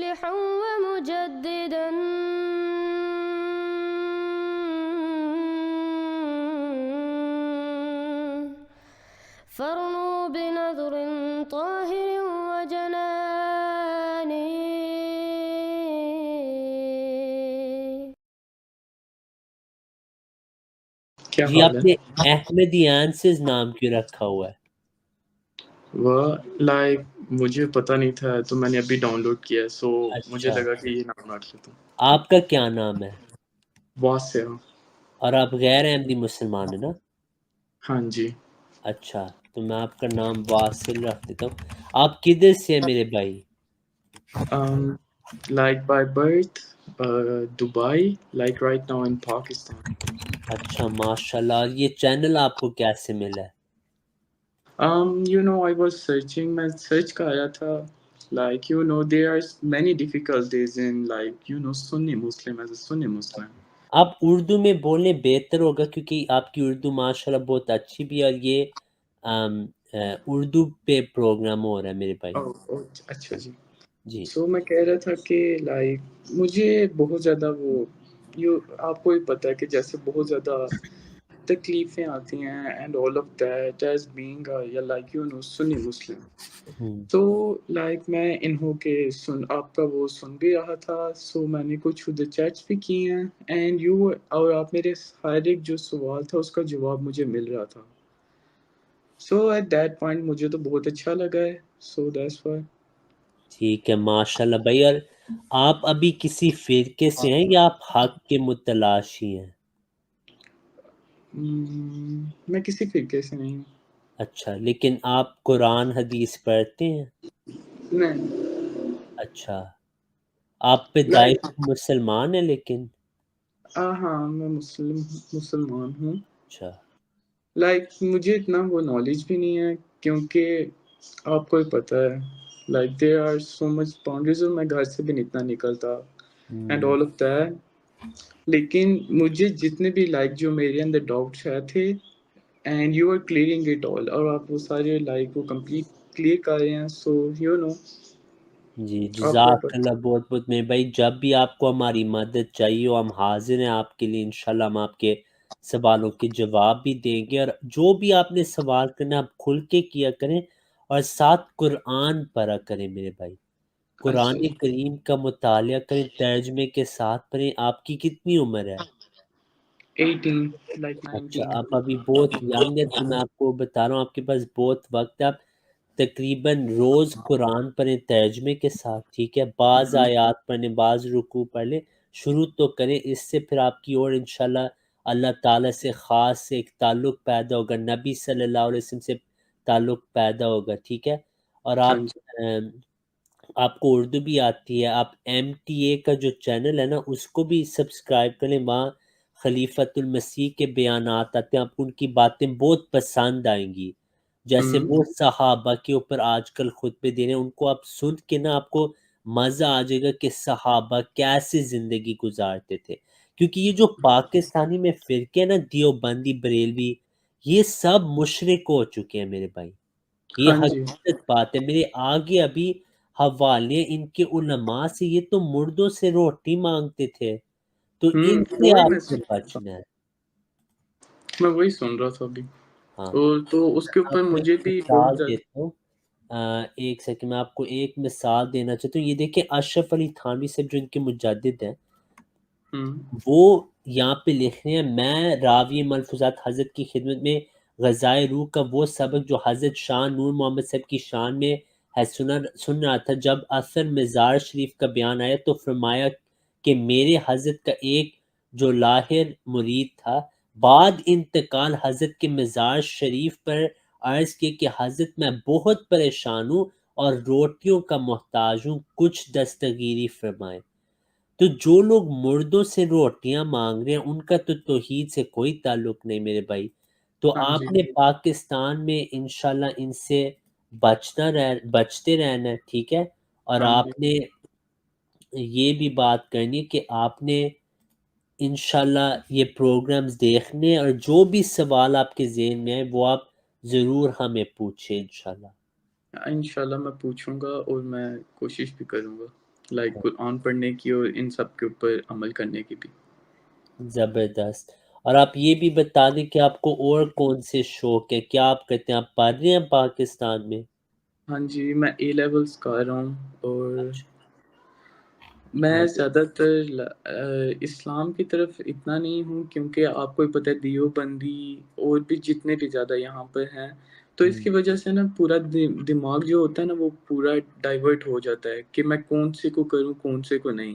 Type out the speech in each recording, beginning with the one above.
مصلحا ومجددا فارنوا بنظر طاهر وجنان. کیا جی حال آپ ہے؟ نے احمدی آنسز نام کیوں رکھا ہوا ہے؟ وہ لائک مجھے پتہ نہیں تھا تو میں نے ابھی ڈاؤن لوڈ کیا سو مجھے اچھا، لگا کہ یہ نام رکھ لیتا ہوں. آپ کا کیا نام ہے؟ بہت سے ہوں. اور آپ غیر احمدی مسلمان ہیں نا؟ ہاں جی. اچھا، تو میں آپ کا نام واصل رکھ دیتا ہوں. آپ کدھر سے ہیں میرے بھائی؟ Like by birth Dubai, like right now in Pakistan. اچھا ماشاء اللہ. یہ چینل آپ کو کیسے ملا ہے؟ You know I was searching, میں سرچ کا آیا تھا. Like you know there are many difficulties in like you know Sunni Muslim as a Sunni Muslim. آپ اردو میں بولیں بہتر ہوگا کیونکہ آپ کی اردو ماشاء اللہ بہت اچھی بھی ہے، اور یہ اردو پہ پروگرام ہو رہا ہے میرے بھائی. اچھا جی. جی سو میں کہہ رہا تھا کہ لائک مجھے بہت زیادہ وہ آپ کو ہی پتہ ہے کہ جیسے بہت زیادہ تکلیفیں آتی ہیں and all of that as being یا لائک یو نو سنی مسلم. ہوں. تو لائک میں انہوں کے آپ کا وہ سن بھی رہا تھا، سو میں نے کچھ ادھر چیٹس بھی کیے ہیں اینڈ اور آپ میرے ہر ایک جو سوال تھا اس کا جواب مجھے مل رہا تھا. سو ایٹ دیٹ پوائنٹ مجھے تو بہت اچھا لگا ہے. So that's why. ٹھیک ہے ماشاء اللہ بھائی. اور آپ ابھی کسی فرقے سے ہیں یا آپ حق کے متلاشی ہیں؟ میں کسی فرقے سے نہیں ہوں. اچھا، لیکن آپ قرآن حدیث پڑھتے ہیں؟ نہیں. اچھا، آپ پیدائش مسلمان ہیں لیکن؟ ہاں میں مسلمان ہوں. اچھا. لائک مجھے اتنا وہ نالج بھی نہیں ہے کیونکہ آپ کو ہی پتہ ہے like there are so much boundaries, اور میں گھر سے بھی اتنا نکلتا اینڈ آل آف دیٹ. لیکن مجھے جتنے بھی لائک جو میرے اندر ڈاؤٹس تھے and you are clearing it all, اور آپ وہ سارے لائک وہ کمپلیٹ کلیئر کر رہے ہیں. سو یو نو جی آپ کو جزاک اللہ بہت بہت میرے بھائی. جب بھی آپ کو ہماری مدد چاہیے ہو ہم حاضر ہیں آپ کے لیے. انشاءاللہ ہم آپ کے سوالوں کے جواب بھی دیں گے، اور جو بھی آپ نے سوال کرنا آپ کھل کے کیا کریں، اور ساتھ قرآن پڑھا کریں میرے بھائی. اچھا قرآن کریم کا مطالعہ کریں، ترجمے کے ساتھ پڑھیں. آپ کی کتنی عمر ہے؟ 18 لائک اچھا، 19. آپ ابھی بہت ینگ ہے، تو میں آپ کو بتا رہا ہوں آپ کے پاس بہت وقت ہے. آپ تقریباً روز قرآن پڑھیں ترجمے کے ساتھ، ٹھیک ہے؟ بعض آیات پڑھیں، بعض رکوع پڑھ لیں، شروع تو کریں. اس سے پھر آپ کی اور انشاءاللہ اللہ تعالیٰ سے خاص سے ایک تعلق پیدا ہوگا، نبی صلی اللہ علیہ وسلم سے تعلق پیدا ہوگا، ٹھیک ہے؟ اور ہاں جی. آپ کو اردو بھی آتی ہے، آپ ایم ٹی اے کا جو چینل ہے نا اس کو بھی سبسکرائب کریں. وہاں خلیفۃ المسیح کے بیانات آتے ہیں، آپ کو ان کی باتیں بہت پسند آئیں گی. جیسے وہ صحابہ کے اوپر آج کل خطبے دے رہے ہیں، ان کو آپ سن کے نا آپ کو مزہ آ جائے گا کہ صحابہ کیسے زندگی گزارتے تھے. کیونکہ یہ جو پاکستانی میں فرقے نا دیوبندی بریلوی، یہ سب مشرک ہو چکے ہیں میرے بھائی. یہ ہاں جی. حقیقت بات ہے. میرے آگے ابھی حوالے ان کے علماء سے، یہ تو مردوں سے روٹی مانگتے تھے. تو ان سے وہی آپ میں کو بچنا ہے. وہی سن رہا تھا ابھی. ہاں، تو اس کے اوپر آپ کو مجھے ایک بھی مثال بہت زیادہ دیتا ہوں. ایک سیکنڈ میں آپ کو ایک مثال دینا چاہتا ہوں. یہ دیکھیں اشرف علی تھانوی صاحب جو ان کے مجدد ہیں، وہ یہاں پہ لکھ رہے ہیں میں راوی ملفوظات حضرت کی خدمت میں غذائے روح کا وہ سبق جو حضرت شاہ نور محمد صاحب کی شان میں ہے سن رہا تھا. جب اثر مزار شریف کا بیان آیا تو فرمایا کہ میرے حضرت کا ایک جو لاہر مرید تھا، بعد انتقال حضرت کے مزار شریف پر عرض کی کہ حضرت میں بہت پریشان ہوں اور روٹیوں کا محتاج ہوں، کچھ دستگیری فرمائیں. تو جو لوگ مردوں سے روٹیاں مانگ رہے ہیں ان کا تو توحید سے کوئی تعلق نہیں میرے بھائی. تو ہاں جی. آپ نے پاکستان میں انشاءاللہ ان سے بچتے رہنا ہے، ٹھیک ہے؟ اور ہاں جی. آپ نے یہ بھی بات کرنی کہ آپ نے انشاءاللہ یہ پروگرامز دیکھنے، اور جو بھی سوال آپ کے ذہن میں ہے وہ آپ ضرور ہمیں پوچھیں انشاءاللہ. انشاءاللہ میں پوچھوں گا اور میں کوشش بھی کروں گا. لائک قرآن پڑھنے کی اور ان سب کے اوپر عمل کرنے کی بھی. زبردست. اور آپ یہ بھی بتا دیں کہ آپ کو اور کون سے شوق ہے، کیا آپ کرتے ہیں، آپ پڑھ رہے ہیں پاکستان میں؟ ہاں جی، میں اے لیولس کر رہا ہوں، اور اچھا. میں زیادہ تر اسلام کی طرف اتنا نہیں ہوں، کیونکہ آپ کو ہی پتہ ہے دیوبندی اور بھی جتنے بھی زیادہ یہاں پر ہیں، تو اس کی وجہ سے نا پورا دماغ جو ہوتا ہے نا وہ پورا ڈائیورٹ ہو جاتا ہے کہ میں کون سے کو کروں کون سے کو نہیں.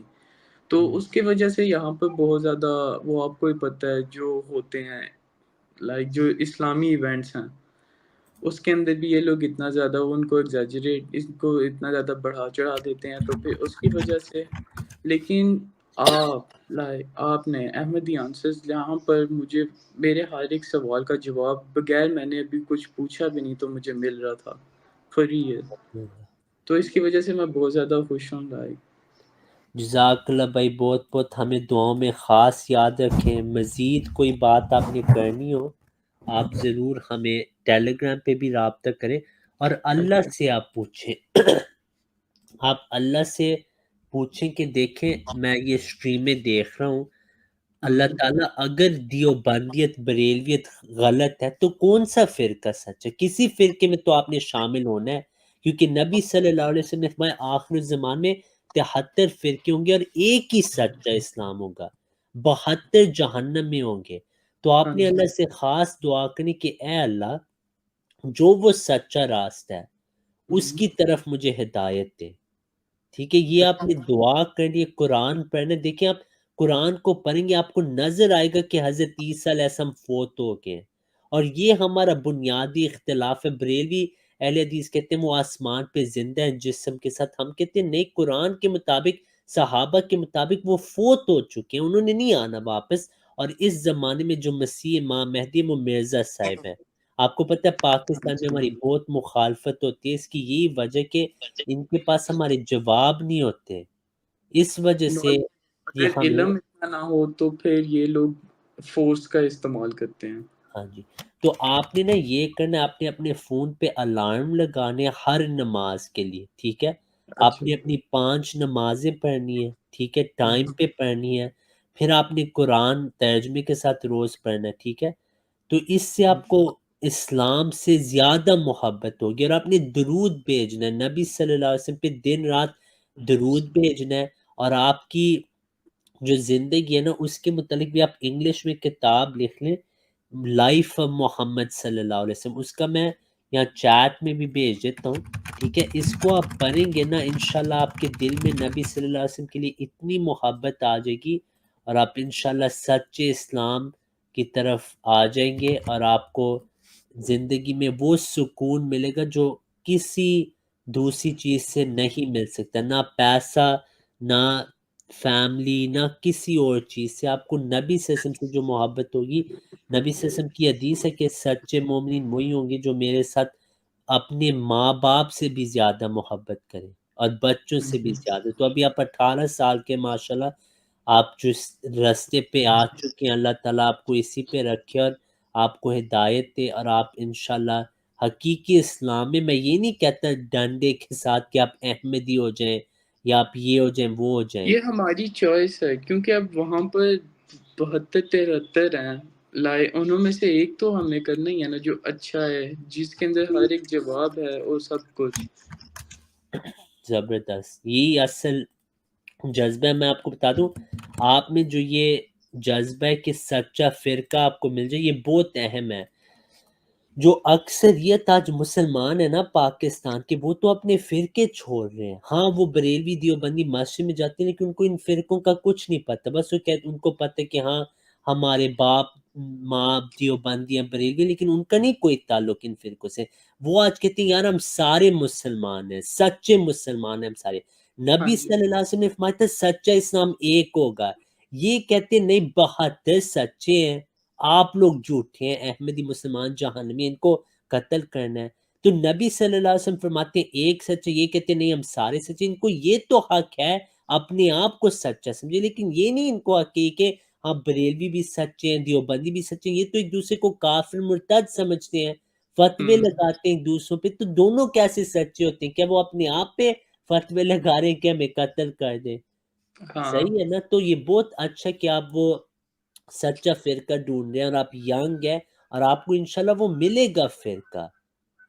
تو اس کی وجہ سے یہاں پر بہت زیادہ وہ آپ کو ہی پتہ ہے جو ہوتے ہیں، لائک جو اسلامی ایونٹس ہیں اس کے اندر بھی یہ لوگ اتنا زیادہ ان کو ایگزیجریٹ، اس کو اتنا زیادہ بڑھا چڑھا دیتے ہیں، تو پھر اس کی وجہ سے. لیکن آپ نے احمدی آنسرز یہاں پر مجھے میرے ہر ایک سوال کا جواب بغیر میں نے ابھی کچھ پوچھا بھی نہیں تو مجھے مل رہا تھا فری ہے، تو اس کی وجہ سے میں بہت زیادہ خوش ہوں. جزاک اللہ بھائی، بہت بہت ہمیں دعاؤں میں خاص یاد رکھیں. مزید کوئی بات آپ نے کرنی ہو آپ ضرور ہمیں ٹیلی گرام پہ بھی رابطہ کریں، اور اللہ سے آپ پوچھیں. آپ اللہ سے پوچھیں کہ دیکھیں میں یہ اسٹریمیں دیکھ رہا ہوں، اللہ تعالیٰ اگر دیوبندیت بریلویت غلط ہے تو کون سا فرقہ سچ ہے؟ کسی فرقے میں تو آپ نے شامل ہونا ہے، کیونکہ نبی صلی اللہ علیہ وسلم نے فرمایا آخر الزمان میں 73 فرقے ہوں گے اور ایک ہی سچا اسلام ہوگا، 72 جہنم میں ہوں گے. تو آپ نے اللہ سے خاص دعا کرنی کہ اے اللہ جو وہ سچا راستہ ہے اس کی طرف مجھے ہدایت دے. ٹھیک ہے، یہ آپ نے دعا کرنی ہے. قرآن پڑھنا، دیکھیں آپ قرآن کو پڑھیں گے آپ کو نظر آئے گا کہ حضرت عیسیٰ علیہ السلام فوت ہو گئے، اور یہ ہمارا بنیادی اختلاف ہے. بریلوی اہل حدیث کہتے ہیں وہ آسمان پہ زندہ ہیں جسم کے ساتھ، ہم کہتے ہیں نہیں، قرآن کے مطابق صحابہ کے مطابق وہ فوت ہو چکے ہیں، انہوں نے نہیں آنا واپس. اور اس زمانے میں جو مسیح امام مہدی وہ مرزا صاحب ہیں. آپ کو پتہ ہے پاکستان میں ہماری بہت مخالفت ہوتی ہے، اس کی یہی وجہ کہ ان کے پاس ہمارے جواب نہیں ہوتے، اس وجہ سے یہ اگر ہمیں. علم اتنا نہ ہو تو پھر یہ لوگ فورس کا استعمال کرتے ہیں. ہاں جی، تو آپ نے نا یہ کرنا، آپ نے اپنے فون پہ الارم لگانے ہر نماز کے لیے. ٹھیک ہے، آپ اچھا. نے اپنی 5 نمازیں پڑھنی ہے. ٹھیک ہے، ٹائم پہ پڑھنی ہے. پھر آپ نے قرآن ترجمے کے ساتھ روز پڑھنا ہے. ٹھیک ہے، تو اس سے آپ کو اسلام سے زیادہ محبت ہوگی. اور آپ نے درود بھیجنا ہے نبی صلی اللہ علیہ وسلم پہ، دن رات درود بھیجنا ہے. اور آپ کی جو زندگی ہے نا اس کے متعلق بھی آپ انگلش میں کتاب لکھ لیں، لائف آف محمد صلی اللہ علیہ وسلم، اس کا میں یہاں چیٹ میں بھی بھیج دیتا ہوں. ٹھیک ہے، اس کو آپ پڑھیں گے نا انشاءاللہ آپ کے دل میں نبی صلی اللہ علیہ وسلم کے لیے اتنی محبت آ جائے گی، اور آپ انشاءاللہ سچے اسلام کی طرف آ جائیں گے، اور آپ کو زندگی میں وہ سکون ملے گا جو کسی دوسری چیز سے نہیں مل سکتا، نہ پیسہ، نہ فیملی، نہ کسی اور چیز سے. آپ کو نبی صلی اللہ علیہ وسلم سے جو محبت ہوگی، نبی صلی اللہ علیہ وسلم کی حدیث ہے کہ سچے مومنین وہی ہوں گے جو میرے ساتھ اپنے ماں باپ سے بھی زیادہ محبت کریں اور بچوں سے بھی زیادہ. تو ابھی آپ 18 سال کے ماشاءاللہ آپ جو راستے پہ آ چکے ہیں، اللہ تعالیٰ آپ کو اسی پہ رکھے اور آپ کو ہدایت دے، اور آپ انشاءاللہ حقیقی اسلام میں یہ نہیں کہتا ڈنڈے کے ساتھ کہ آپ احمدی ہو جائیں یا آپ یہ ہو جائیں وہ ہو جائیں. یہ ہماری چوائس ہے، کیونکہ اب وہاں پر 72-73 ہیں، انہوں میں سے ایک تو ہمیں کرنا ہی ہے نا جو اچھا ہے، جس کے اندر ہر ایک جواب ہے اور سب کچھ. زبردست، یہی اصل جذبہ ہے. میں آپ کو بتا دوں، آپ میں جو یہ جذبہ ہے کہ سچا فرقہ آپ کو مل جائے، یہ بہت اہم ہے. جو اکثریت آج مسلمان ہے نا پاکستان کے، وہ تو اپنے فرقے چھوڑ رہے ہیں. ہاں وہ بریلوی دیوبندی مسجد میں جاتے ہیں لیکن ان کو ان فرقوں کا کچھ نہیں پتہ. بس وہ کہتے ان کو پتہ ہے کہ ہاں ہمارے باپ ماں دیوبندی ہیں بریلوی، لیکن ان کا نہیں کوئی تعلق ان فرقوں سے. وہ آج کہتے ہیں یار ہم سارے مسلمان ہیں، سچے مسلمان ہیں ہم سارے. نبی صلی اللہ علیہ وسلم نے فرمایا تھا سچا اسلام ایک ہوگا. یہ کہتے نہیں 72 سچے ہیں، آپ لوگ جھوٹے ہیں، احمدی مسلمان جہنمی، ان کو قتل کرنا ہے. تو نبی صلی اللہ علیہ وسلم فرماتے ہیں ایک سچے، یہ کہتے نہیں ہم سارے سچے. ان کو یہ تو حق ہے اپنے آپ کو سچا سمجھے، لیکن یہ نہیں ان کو حق ہے کہ ہاں بریلوی بھی سچے ہیں دیوبندی بھی سچے ہیں. یہ تو ایک دوسرے کو کافر مرتد سمجھتے ہیں، فتوے لگاتے ہیں ایک دوسروں پہ. تو دونوں کیسے سچے ہوتے ہیں؟ کیا وہ اپنے آپ پہ فتوے لگا رہے ہیں کہ ہمیں قتل کر دیں. ہاں صحیح ہے نا. تو یہ بہت اچھا کہ آپ وہ سچا فرقہ ڈھونڈ رہے ہیں اور آپ ینگ ہیں اور آپ کو انشاءاللہ وہ ملے گا فرقہ.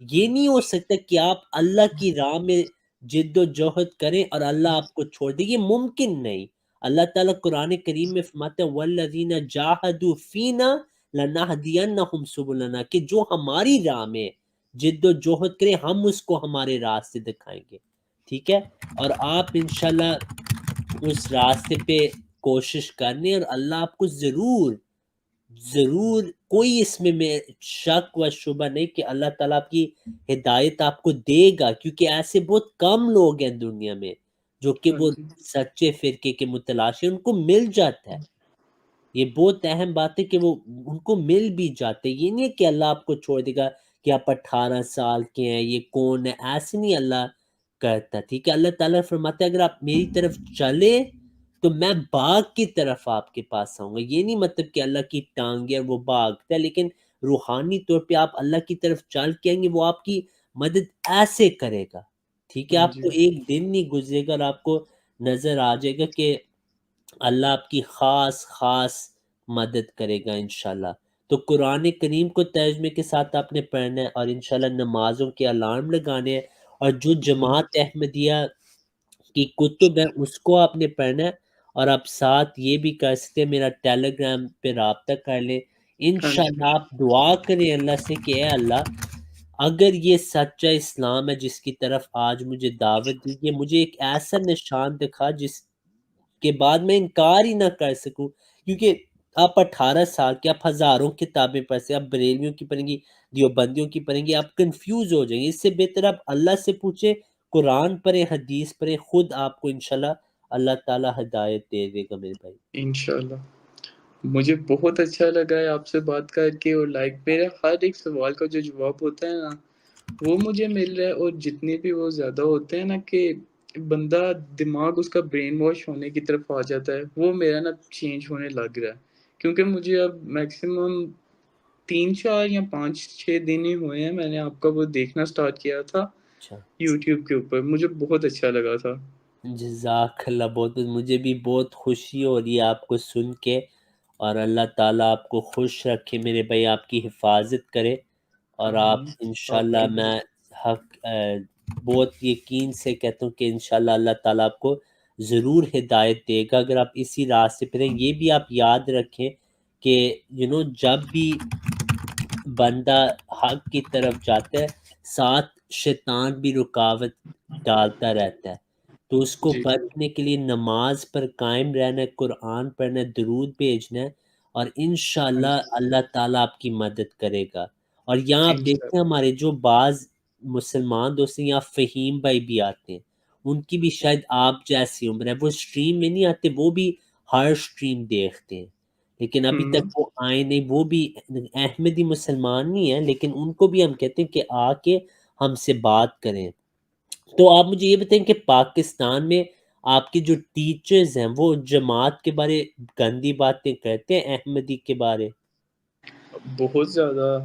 یہ نہیں ہو سکتا کہ آپ اللہ کی راہ میں جد و جہد کریں اور اللہ آپ کو چھوڑ دے. یہ ممکن نہیں. اللہ تعالیٰ قرآن کریم میں فرماتا ہے والذین جاہدوا فینا لنہدینہم سبلنا، کہ جو ہماری راہ میں جد و جہد کرے ہم اس کو ہمارے راستے دکھائیں گے. ٹھیک ہے. اور آپ انشاءاللہ اس راستے پہ کوشش کرنے اور اللہ آپ کو ضرور ضرور، کوئی اس میں شک و شبہ نہیں کہ اللہ تعالیٰ آپ کی ہدایت آپ کو دے گا، کیونکہ ایسے بہت کم لوگ ہیں دنیا میں جو کہ ہاں وہ جی سچے فرقے کے متلاشی، ان کو مل جاتا ہے. یہ بہت اہم بات ہے کہ وہ ان کو مل بھی جاتے. یہ نہیں ہے کہ اللہ آپ کو چھوڑ دے گا کہ آپ 18 سال کے ہیں یہ کون ہے، ایسے نہیں اللہ کرتا. ٹھیک ہے. اللہ تعالیٰ فرماتا ہے اگر آپ میری طرف چلے تو میں باغ کی طرف آپ کے پاس آؤں گا. یہ نہیں مطلب کہ اللہ کی ٹانگیں وہ بھاگتا ہے، لیکن روحانی طور پہ آپ اللہ کی طرف چل کے آئیں گے، وہ آپ کی مدد ایسے کرے گا. ٹھیک ہے. ہاں آپ جی کو ایک دن نہیں گزرے گا اور آپ کو نظر آ جائے گا کہ اللہ آپ کی خاص خاص مدد کرے گا انشاءاللہ. تو قرآن کریم کو ترجمے کے ساتھ آپ نے پڑھنا ہے اور انشاءاللہ نمازوں کے الارم لگانے ہیں، اور جو جماعت احمدیہ کی کتب ہے اس کو آپ نے پڑھنا ہے. اور آپ ساتھ یہ بھی کر سکتے ہیں میرا ٹیلی گرام پہ رابطہ کر لیں. ہاں جی انشاءاللہ آپ دعا کریں اللہ سے کہ اے اللہ اگر یہ سچا اسلام ہے جس کی طرف آج مجھے دعوت دیجیے، مجھے ایک ایسا نشان دکھا جس کے بعد میں انکار ہی نہ کر سکوں. کیونکہ آپ 18 سال کے، آپ ہزاروں کتابیں پڑھ سے، آپ بریلویوں کی پڑھیں گی، دیوبندیوں کی پڑھیں گی، آپ کنفیوز ہو جائیں گے. اس سے بہتر آپ اللہ سے پوچھیں، قرآن پڑھیں، حدیث پڑھیں، خود آپ کو انشاءاللہ اللہ تعالیٰ ہدایت دے دے گا میرے بھائی. انشاءاللہ. مجھے بہت اچھا لگا ہے آپ سے بات کر کے، اور میرا ہر ایک سوال کا جو جواب ہوتا ہے نا وہ مجھے مل رہا ہے، اور جتنے بھی وہ زیادہ ہوتے ہیں نا کہ بندہ دماغ اس کا برین واش ہونے کی طرف آ جاتا ہے، وہ میرا نا چینج ہونے لگ رہا ہے. کیونکہ مجھے اب میکسیمم 3 4 یا 5 6 دن ہی ہوئے ہیں میں نے آپ کا وہ دیکھنا سٹارٹ کیا تھا اچھا. یوٹیوب کے اوپر. مجھے بہت اچھا لگا تھا. جزاک اللہ. بہت مجھے بھی بہت خوشی ہو رہی ہے آپ کو سن کے، اور اللہ تعالیٰ آپ کو خوش رکھے میرے بھائی، آپ کی حفاظت کرے. اور آپ آمین. آپ انشاءاللہ کی بھی. میں بہت یقین سے کہتا ہوں کہ انشاءاللہ اللہ تعالیٰ آپ کو ضرور ہدایت دے گا اگر آپ اسی راستے پہ رہیں. یہ بھی آپ یاد رکھیں کہ جب بھی بندہ حق کی طرف جاتا ہے ساتھ شیطان بھی رکاوٹ ڈالتا رہتا ہے. تو اس کو جی بچنے کے لیے نماز پر قائم رہنا ہے، قرآن پڑھنا ہے، درود بھیجنا ہے، اور ہاں انشاءاللہ جی اللہ تعالیٰ آپ کی مدد کرے گا. اور یہاں آپ دیکھتے ہیں انشاءاللہ. ہمارے جو بعض مسلمان دوست ہیں، یہاں فہیم بھائی بھی آتے ہیں، ان کی بھی شاید آپ جیسی عمر ہے، وہ اسٹریم میں نہیں آتے، وہ بھی ہر اسٹریم دیکھتے ہیں، لیکن ابھی تک وہ آئے نہیں. وہ بھی احمدی مسلمان نہیں ہیں، لیکن ان کو بھی ہم کہتے ہیں کہ آ کے ہم سے بات کریں. تو آپ مجھے یہ بتائیں کہ پاکستان میں آپ کے جو ٹیچرز ہیں وہ جماعت کے بارے گندی باتیں کہتے ہیں، احمدی کے بارے؟ بہت زیادہ.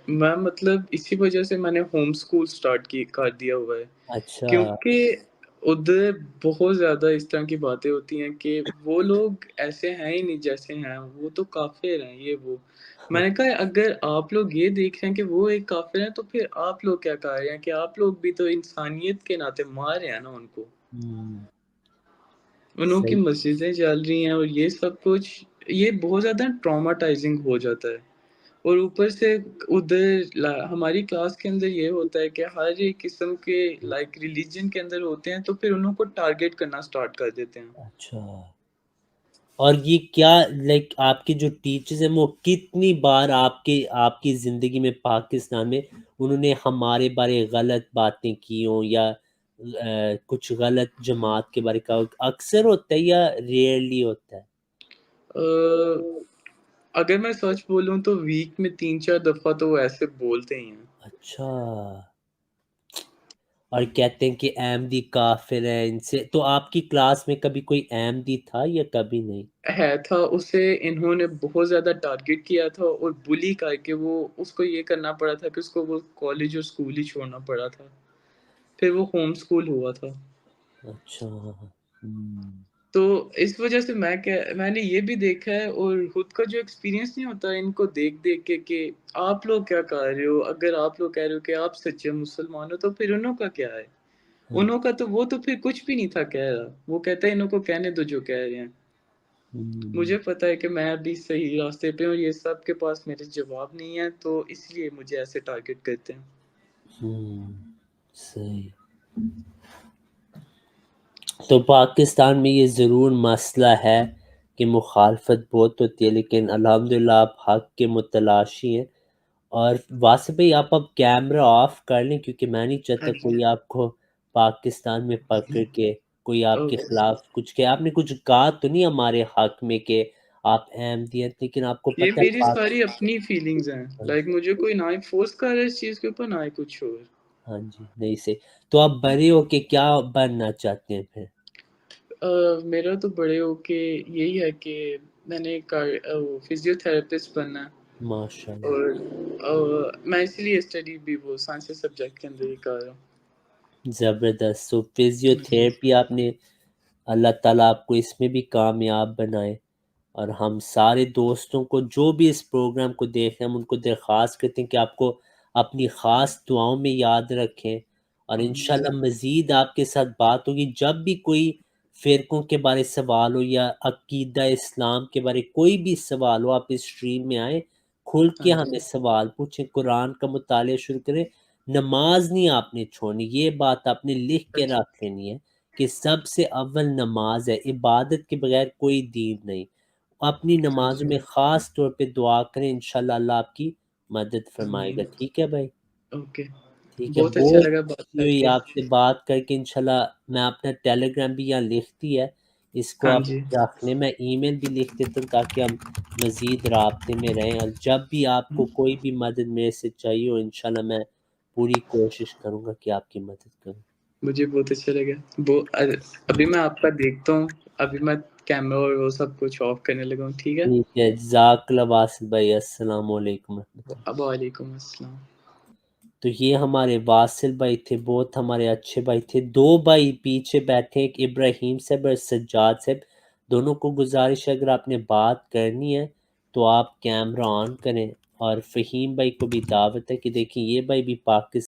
میں مطلب اسی وجہ سے میں نے ہوم سکول سٹارٹ کر دیا ہوا ہے، اچھا. کیونکہ ادھر بہت زیادہ اس طرح کی باتیں ہوتی ہیں کہ وہ لوگ ایسے ہیں ہی نہیں جیسے ہیں، وہ تو کافر ہیں یہ وہ. میں نے کہا اگر آپ لوگ یہ دیکھ رہے ہیں کہ وہ ایک کافر ہیں تو پھر آپ لوگ کیا کہہ رہے ہیں کہ آپ لوگ بھی تو انسانیت کے ناطے مار رہے ہیں نا ان کو. انہوں کی صحیح. مسجدیں جل رہی ہیں اور یہ سب کچھ، یہ بہت زیادہ ٹراماٹائزنگ ہو جاتا ہے. اور اوپر سے ادھر ہماری کلاس کے اندر یہ ہوتا ہے کہ ہر ایک قسم کے ریلیجن کے اندر ہوتے ہیں، تو پھر انہوں کو ٹارگیٹ کرنا سٹارٹ کر دیتے ہیں. اچھا. اور یہ کیا آپ کے جو ٹیچرز ہیں وہ کتنی بار آپ کی زندگی میں پاکستان میں انہوں نے ہمارے بارے غلط باتیں کی ہوں یا کچھ غلط جماعت کے بارے کا اکثر ہوتا ہے یا ریئرلی ہوتا ہے؟ اگر میں سچ بولوں تو ویک میں 3 4 دفعہ تو وہ ایسے بولتے ہی ہیں. اچھا. اور کہتے ہیں کہ احمدی کافر ہیں ان سے. تو آپ کی کلاس میں کبھی کوئی احمدی تھا یا کبھی نہیں؟ ہے تھا، اسے انہوں نے بہت زیادہ ٹارگیٹ کیا تھا اور بلی کر کے وہ اس کو یہ کرنا پڑا تھا کہ اس کو وہ کالج اور اسکول ہی چھوڑنا پڑا تھا. پھر وہ ہوم اسکول ہوا تھا. اچھا. تو اس وجہ سے میں نے یہ بھی دیکھا ہے، اور خود کا جو ایکسپیرینس نہیں ہوتا ان کو دیکھ دیکھ کے کہ آپ لوگ کیا کہہ رہے ہو. اگر آپ لوگ کہہ رہے ہو کہ آپ سچے مسلمان ہو تو پھر انہوں کا کیا ہے؟ انہوں کا تو وہ تو پھر کچھ بھی نہیں تھا کہہ رہا. وہ کہتا ہے انہوں کو کہنے دو جو کہہ رہے ہیں. مجھے پتا ہے کہ میں ابھی صحیح راستے پہ ہوں، یہ سب کے پاس میرے جواب نہیں ہے، تو اس لیے مجھے ایسے ٹارگٹ کرتے ہیں. صحیح. تو پاکستان میں یہ ضرور مسئلہ ہے کہ مخالفت بہت ہوتی ہے، لیکن الحمدللہ آپ حق کے متلاشی ہیں. اور واسف بھائی آپ اب کیمرہ آف کر لیں، کیونکہ میں نہیں چاہتا کوئی آپ کو پاکستان میں پکڑ کے کوئی آپ کے خلاف کچھ کہ آپ نے کچھ کہا تو نہیں ہمارے حق میں کہ آپ احمدیت، لیکن آپ کو یہ پتہ میری ہے ساری اپنی فیلنگز ہیں. لائک مجھے کوئی نہ فورس کر رہا ہے اس چیز کے اوپر، نہ ہی کچھ اور. ہاں جی نہیں سے. تو آپ بڑے ہو کے کیا بننا چاہتے ہیں پھر؟ میرا تو بڑے ہو کے یہی ہے کہ میں نے فزیو تھراپسٹ بننا ہے. ماشاء اللہ. اور میں اسی لیے اسٹڈی بھی وہ سائنس سبجیکٹ کے اندر ہی کر رہا ہوں. زبردست. تو فزیو تھراپی آپ نے، اللہ تعالیٰ آپ کو اس میں بھی کامیاب بنائے. اور ہم سارے دوستوں کو جو بھی اس پروگرام کو دیکھ رہے ہیں ہم ان کو درخواست کرتے ہیں کہ آپ کو اپنی خاص دعاؤں میں یاد رکھیں. اور انشاءاللہ مزید آپ کے ساتھ بات ہوگی. جب بھی کوئی فرقوں کے بارے سوال ہو یا عقیدہ اسلام کے بارے کوئی بھی سوال ہو، آپ اس اسٹریم میں آئیں، کھل کے ہمیں سوال پوچھیں، قرآن کا مطالعہ شروع کریں. نماز نہیں آپ نے چھوڑنی، یہ بات آپ نے لکھ کے رکھ لینی ہے کہ سب سے اول نماز ہے. عبادت کے بغیر کوئی دین نہیں. اپنی نماز میں خاص طور پہ دعا کریں، انشاءاللہ اللہ آپ کی مدد فرمائے گا. ٹھیک ہے بھائی؟ اوکے. ٹھیک ہے. بہت اچھا بہت لگا بات خوشی کر ہوئی کے. آپ سے بات کر کے. انشاءاللہ میں اپنا ٹیلی گرام بھی یہاں لکھتی ہے، اس کو ہاں آپ جی. رکھ لیں. میں ای میل بھی لکھ دیتا ہوں تاکہ ہم مزید رابطے میں رہیں. اور جب بھی آپ کو کوئی بھی مدد میرے سے چاہیے ہو، انشاءاللہ میں پوری کوشش کروں گا کہ آپ کی مدد کروں. مجھے بہت اچھا لگا. ابھی میں آپ کا دیکھتا ہوں. ابھی میں کیمرہ اور وہ سب کچھ آف کرنے لگا ہوں. ٹھیک ہے. ٹھیک ہے. جزاک اللہ واصل بھائی. السلام علیکم ورحمۃ اللہ. وعلیکم السلام. تو یہ ہمارے واصل بھائی تھے، بہت ہمارے اچھے بھائی تھے. دو بھائی پیچھے بیٹھے، ایک ابراہیم صاحب اور سجاد صاحب. دونوں کو گزارش ہے اگر آپ نے بات کرنی ہے تو آپ کیمرہ آن کریں. اور فہیم بھائی کو بھی دعوت ہے کہ دیکھیں یہ بھائی بھی پاکستان